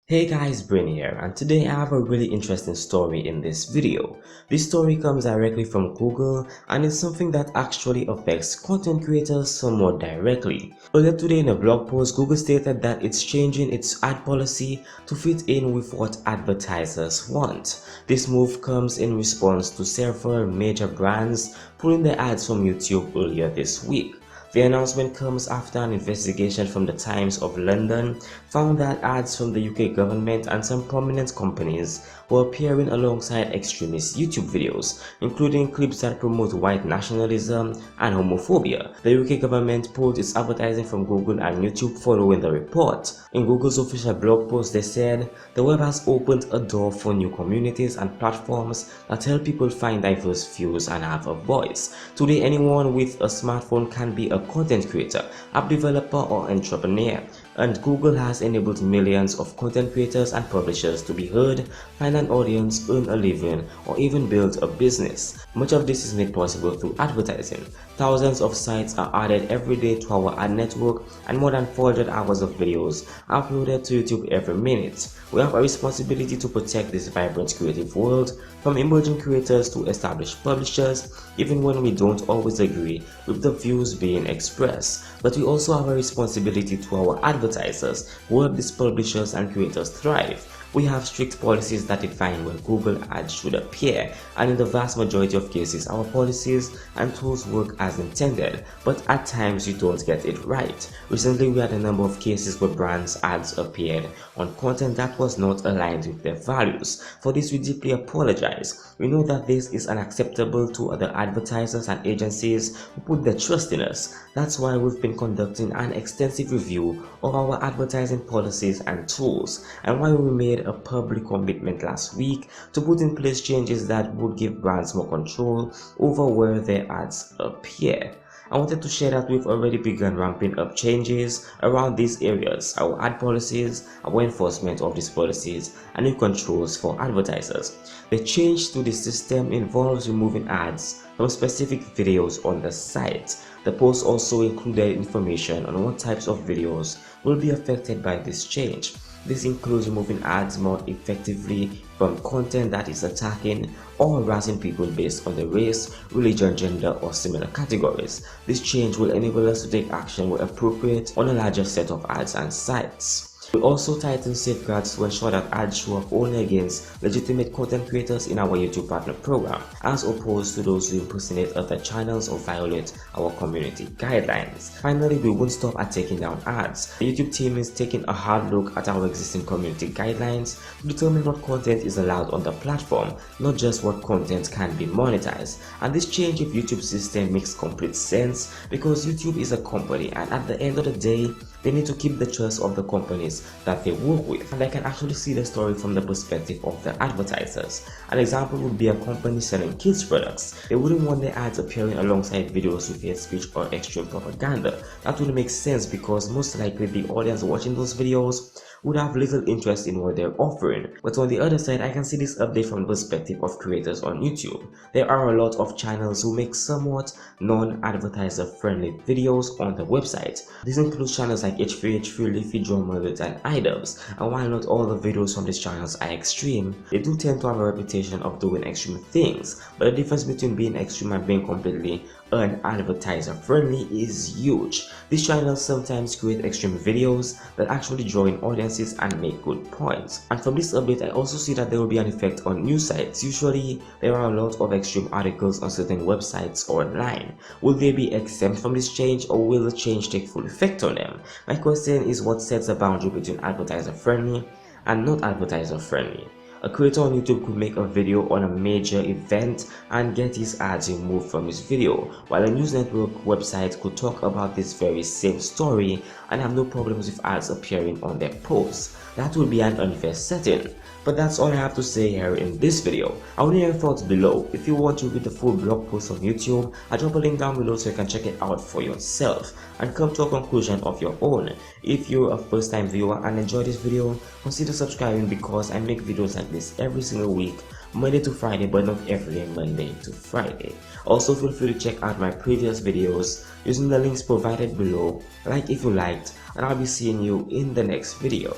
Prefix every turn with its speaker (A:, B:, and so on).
A: Hey guys, Brain here, and today I have a really interesting story in this video. This story comes directly from Google and is something that actually affects content creators somewhat directly. Earlier today in a blog post, Google stated that it's changing its ad policy to fit in with what advertisers want. This move comes in response to several major brands pulling their ads from YouTube earlier this week. The announcement comes after an investigation from the Times of London found that ads from the UK government and some prominent companies were appearing alongside extremist YouTube videos, including clips that promote white nationalism and homophobia. The UK government pulled its advertising from Google and YouTube following the report. In Google's official blog post, they said the web has opened a door for new communities and platforms that help people find diverse views and have a voice. Today, anyone with a smartphone can be a content creator, app developer, or entrepreneur, and Google has enabled millions of content creators and publishers to be heard, find an audience, earn a living, or even build a business. Much of this is made possible through advertising. Thousands of sites are added every day to our ad network, and more than 400 hours of videos are uploaded to YouTube every minute. We have a responsibility to protect this vibrant creative world, from emerging creators to established publishers, even when we don't always agree with the views being expressed. But we also have a responsibility to our advertisers who help these publishers and creators thrive. We have strict policies that define when Google ads should appear, and in the vast majority of cases our policies and tools work as intended, but at times we don't get it right. Recently we had a number of cases where brands ads appeared on content that was not aligned with their values. For this we deeply apologize. We know that this is unacceptable to other advertisers and agencies who put their trust in us. That's why we've been conducting an extensive review of our advertising policies and tools, and why we made a public commitment last week to put in place changes that would give brands more control over where their ads appear. I wanted to share that we've already begun ramping up changes around these areas: our ad policies, our enforcement of these policies, and new controls for advertisers. The change to the system involves removing ads from specific videos on the site. The post also included information on what types of videos will be affected by this change. This includes removing ads more effectively from content that is attacking or harassing people based on their race, religion, gender, or similar categories. This change will enable us to take action where appropriate on a larger set of ads and sites. We also tighten safeguards to ensure that ads show up only against legitimate content creators in our YouTube Partner Program, as opposed to those who impersonate other channels or violate our community guidelines. Finally, we won't stop at taking down ads. The YouTube team is taking a hard look at our existing community guidelines to determine what content is allowed on the platform, not just what content can be monetized. And this change of YouTube system makes complete sense because YouTube is a company, and at the end of the day, they need to keep the trust of the companies that they work with. And I can actually see the story from the perspective of the advertisers. An example would be a company selling kids products. They wouldn't want their ads appearing alongside videos with hate speech or extreme propaganda. That would make sense because most likely the audience watching those videos would have little interest in what they're offering. But on the other side, I can see this update from the perspective of creators on YouTube. There are a lot of channels who make somewhat non-advertiser friendly videos on the website. This includes channels like H3H3, Leafy Drummer, and iDubbbz. And while not all the videos from these channels are extreme, they do tend to have a reputation of doing extreme things. But the difference between being extreme and being completely unadvertiser friendly is huge. These channels sometimes create extreme videos that actually draw in audiences and make good points. And from this update, I also see that there will be an effect on news sites. Usually there are a lot of extreme articles on certain websites online. Will they be exempt from this change, or will the change take full effect on them? My question is, what sets a boundary between advertiser friendly and not advertiser friendly? A creator on YouTube could make a video on a major event and get his ads removed from his video, while a news network website could talk about this very same story and have no problems with ads appearing on their posts. That would be an unfair setting. But that's all I have to say here in this video. I want to hear your thoughts below. If you want to read the full blog post on YouTube, I'll drop a link down below so you can check it out for yourself and come to a conclusion of your own. If you're a first time viewer and enjoy this video, consider subscribing because I make videos like this every single week, Monday to Friday, but not every day, Monday to Friday. Also, feel free to check out my previous videos using the links provided below. Like if you liked, and I'll be seeing you in the next video.